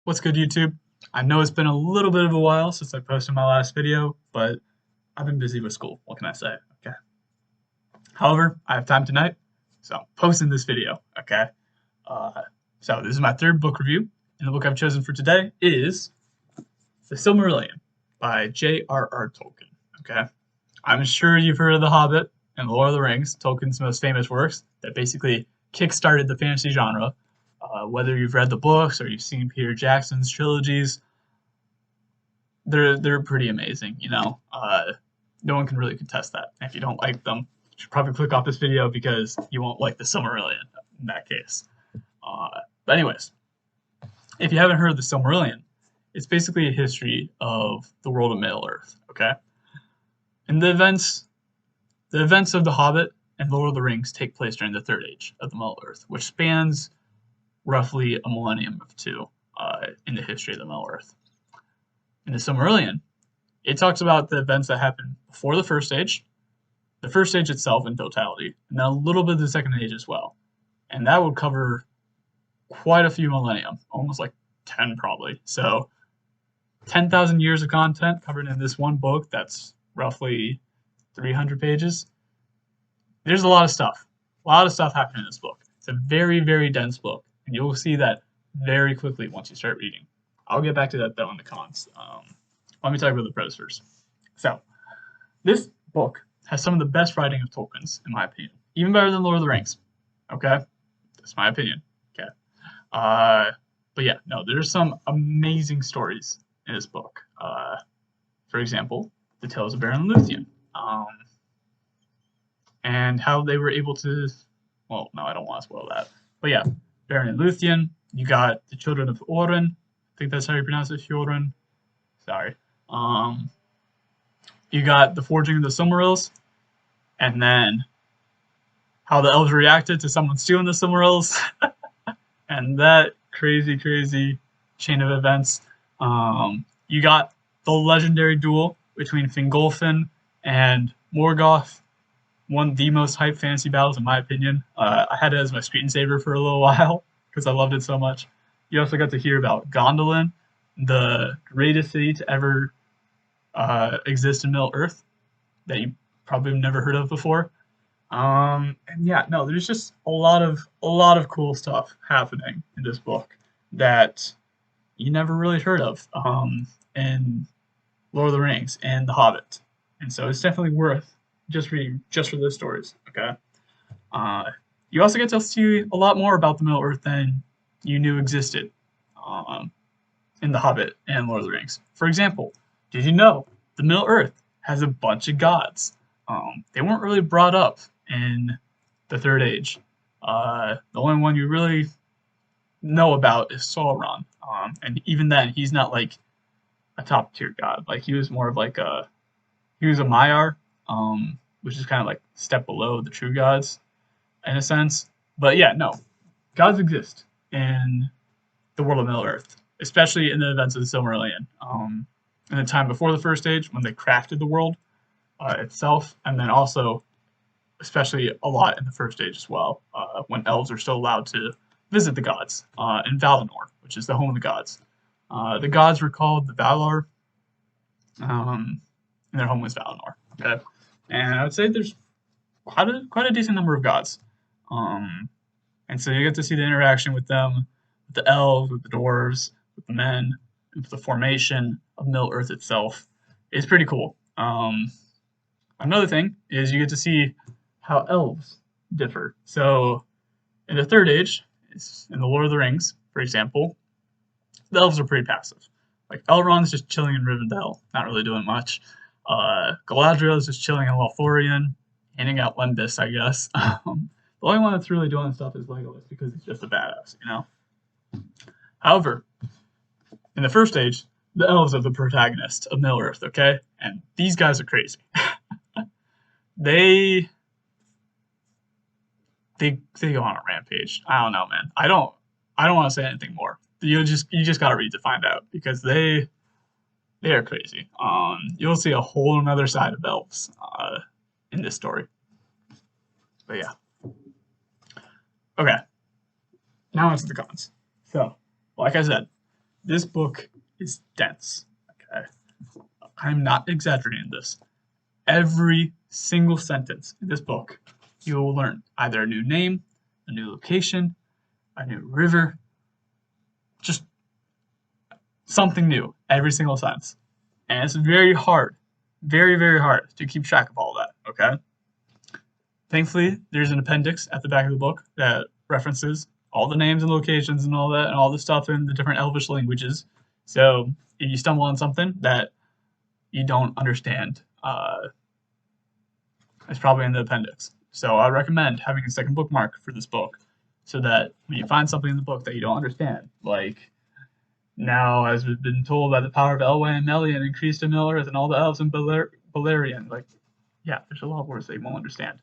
What's good, YouTube? I know it's been a little bit of a while since I posted my last video, but I've been busy with school. What can I say? Okay. However, I have time tonight, so I'm posting this video. Okay. Uh, so this is my third book review, and the book I've chosen for today is The Silmarillion by J.R.R. Tolkien. Okay. I'm sure you've heard of The Hobbit and The Lord of the Rings, Tolkien's most famous works that basically kickstarted the fantasy genre. Whether you've read the books or you've seen Peter Jackson's trilogies, they're pretty amazing. No one can really contest that. And if you don't like them, you should probably click off this video because you won't like the Silmarillion in that case. But anyways, if you haven't heard of the Silmarillion, it's basically a history of the world of Middle Earth. Okay, and the events of The Hobbit and Lord of the Rings take place during the Third Age of the Middle Earth, which spans roughly a millennium of two in the history of the Middle Earth. In the Silmarillion, it talks about the events that happened before the First Age, the First Age itself in totality, and then a little bit of the Second Age as well. And that would cover quite a few millennia, almost like 10 probably. So 10,000 years of content covered in this one book that's roughly 300 pages. There's a lot of stuff happening in this book. It's a very, very dense book, and you'll see that very quickly once you start reading. I'll get back to that though in the cons. Let me talk about the pros first. So, this book has some of the best writing of Tolkien's, in my opinion. Even better than Lord of the Rings. Okay? That's my opinion. Okay. But yeah, no, there's some amazing stories in this book. For example, the Tales of Beren and Luthien. And how they were able to, well, no, I don't want to spoil that. But yeah, Beren and Luthien. You got the Children of Oren. I think that's how you pronounce it, Fjorden. Sorry. You got the Forging of the Silmarils, and then how the elves reacted to someone stealing the Silmarils, and that crazy, crazy chain of events. You got the legendary duel between Fingolfin and Morgoth, one of the most hype fantasy battles in my opinion. I had it as my screensaver for a little while because I loved it so much. You also got to hear about Gondolin, the greatest city to ever exist in Middle Earth that you probably have never heard of before. And yeah, no, there's just a lot of cool stuff happening in this book that you never really heard of in Lord of the Rings and The Hobbit. And so it's definitely worth just reading just for those stories. Okay. You also get to see a lot more about the Middle Earth than you knew existed in The Hobbit and Lord of the Rings. For example, did you know the Middle Earth has a bunch of gods? They weren't really brought up in the Third Age. The only one you really know about is Sauron, and even then, he's not like a top tier god. Like he was more of like he was a Maiar, which is kind of like a step below the true gods in a sense. But yeah, no, gods exist in the world of Middle Earth, especially in the events of the Silmarillion. In the time before the First Age, when they crafted the world itself, and then also, especially a lot in the First Age as well, when elves are still allowed to visit the gods in Valinor, which is the home of the gods. The gods were called the Valar, and their home was Valinor. Okay, and I would say there's quite a decent number of gods, and so you get to see the interaction with them, with the elves, with the dwarves, with the men, with the formation of Middle Earth itself. It's pretty cool. Another thing is you get to see how elves differ. So in the Third Age, in the Lord of the Rings, for example, the elves are pretty passive. Like Elrond's just chilling in Rivendell, not really doing much. Galadriel's just chilling in Lothlorien, handing out Lembas, I guess. The only one that's really doing stuff is Legolas because he's just a badass, you know? However, in the First Age, the elves are the protagonist of Middle Earth, okay? And these guys are crazy. They go on a rampage. I don't know, man. I don't want to say anything more. You just gotta read to find out because they are crazy. You'll see a whole another side of elves in this story. But yeah. Okay. Now onto the cons. So, like I said, This book is dense. Okay, I'm not exaggerating this. Every single sentence in this book, you will learn either a new name, a new location, a new river, just something new every single sentence. And it's very hard, very, very hard to keep track of all that, okay? Thankfully, there's an appendix at the back of the book that references all the names and locations and all that, and all the stuff in the different Elvish languages. So if you stumble on something that you don't understand, it's probably in the appendix. So I recommend having a second bookmark for this book, so that when you find something in the book that you don't understand, like now, as we've been told by the power of Elwë and Melian increased in Middle-earth and all the elves in Beleriand, like, yeah, there's a lot of words that you won't understand.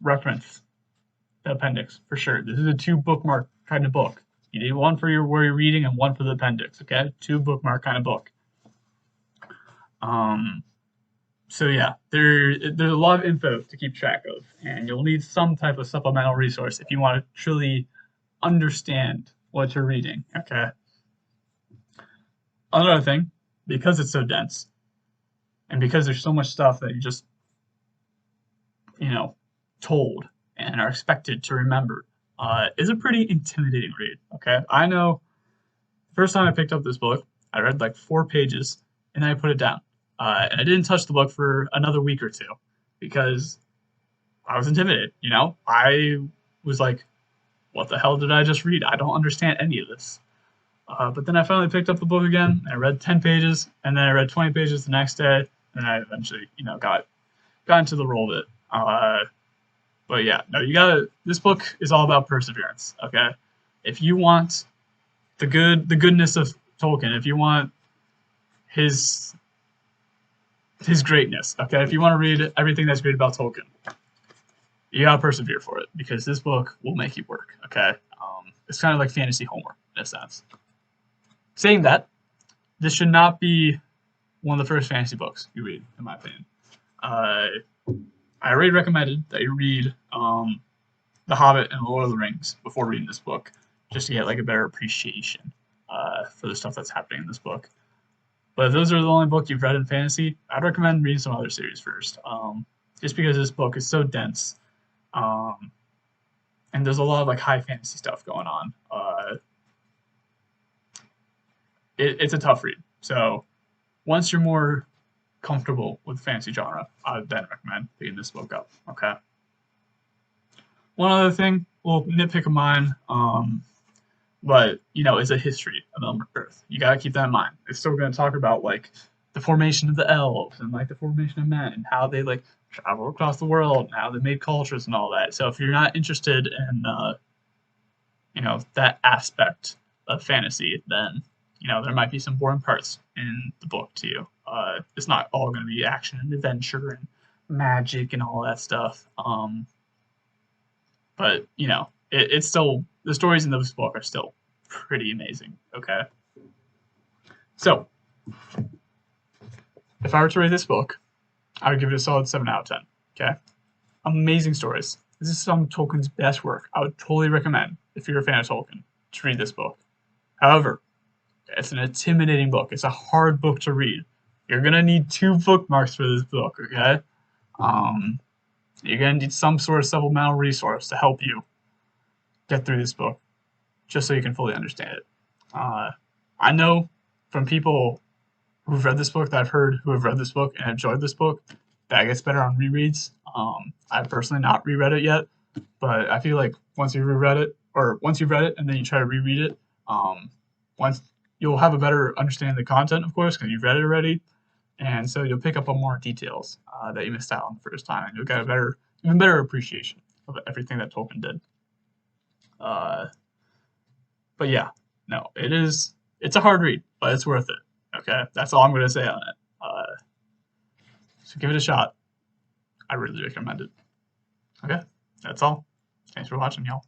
Reference the appendix for sure. This is a 2 bookmark kind of book. You need one for where you're reading and one for the appendix, okay? 2 bookmark kind of book. So yeah, there's a lot of info to keep track of, and you'll need some type of supplemental resource if you want to truly understand what you're reading, okay? Another thing, because it's so dense, and because there's so much stuff that you just, told and are expected to remember, is a pretty intimidating read, okay? I know the first time I picked up this book, I read like 4 pages, and then I put it down. And I didn't touch the book for another week or 2 because I was intimidated, I was like, what the hell did I just read? I don't understand any of this. But then I finally picked up the book again. I read 10 pages, and then I read 20 pages the next day, and I eventually, got into the roll of it. But yeah, no, this book is all about perseverance, okay? If you want the goodness of Tolkien, if you want his greatness, okay? If you want to read everything that's great about Tolkien, you gotta persevere for it, because this book will make you work, okay? It's kind of like fantasy homework in a sense. Saying that, this should not be one of the first fantasy books you read, in my opinion. I already recommended that you read The Hobbit and Lord of the Rings before reading this book, just to get like a better appreciation for the stuff that's happening in this book. But if those are the only book you've read in fantasy, I'd recommend reading some other series first, just because this book is so dense, and there's a lot of like high fantasy stuff going on. It's a tough read. So once you're more comfortable with the fantasy genre, I would then recommend picking this book up. Okay. One other thing, little nitpick of mine, but it's a history of Middle-earth. You gotta keep that in mind. It's still gonna talk about like the formation of the elves and like the formation of men and how they like travel across the world and how they made cultures and all that. So if you're not interested in that aspect of fantasy, then there might be some boring parts in the book to you. It's not all going to be action and adventure and magic and all that stuff. But it's still, the stories in this book are still pretty amazing. Okay. So if I were to rate this book, I would give it a solid 7 out of 10. Okay. Amazing stories. This is some of Tolkien's best work. I would totally recommend, if you're a fan of Tolkien, to read this book. However, it's an intimidating book. It's a hard book to read. You're gonna need 2 bookmarks for this book, okay? You're gonna need some sort of supplemental resource to help you get through this book, just so you can fully understand it. I know from people who've read this book, that I've heard who have read this book and enjoyed this book, that it gets better on rereads. I've personally not reread it yet, but I feel like once you've read it and then you try to reread it, once you'll have a better understanding of the content, of course, because you've read it already, and so you'll pick up on more details that you missed out on the first time, and you'll get a even better appreciation of everything that Tolkien did. But yeah, no, it's a hard read, but it's worth it. Okay, that's all I'm going to say on it. So give it a shot. I really recommend it. Okay, that's all. Thanks for watching, y'all.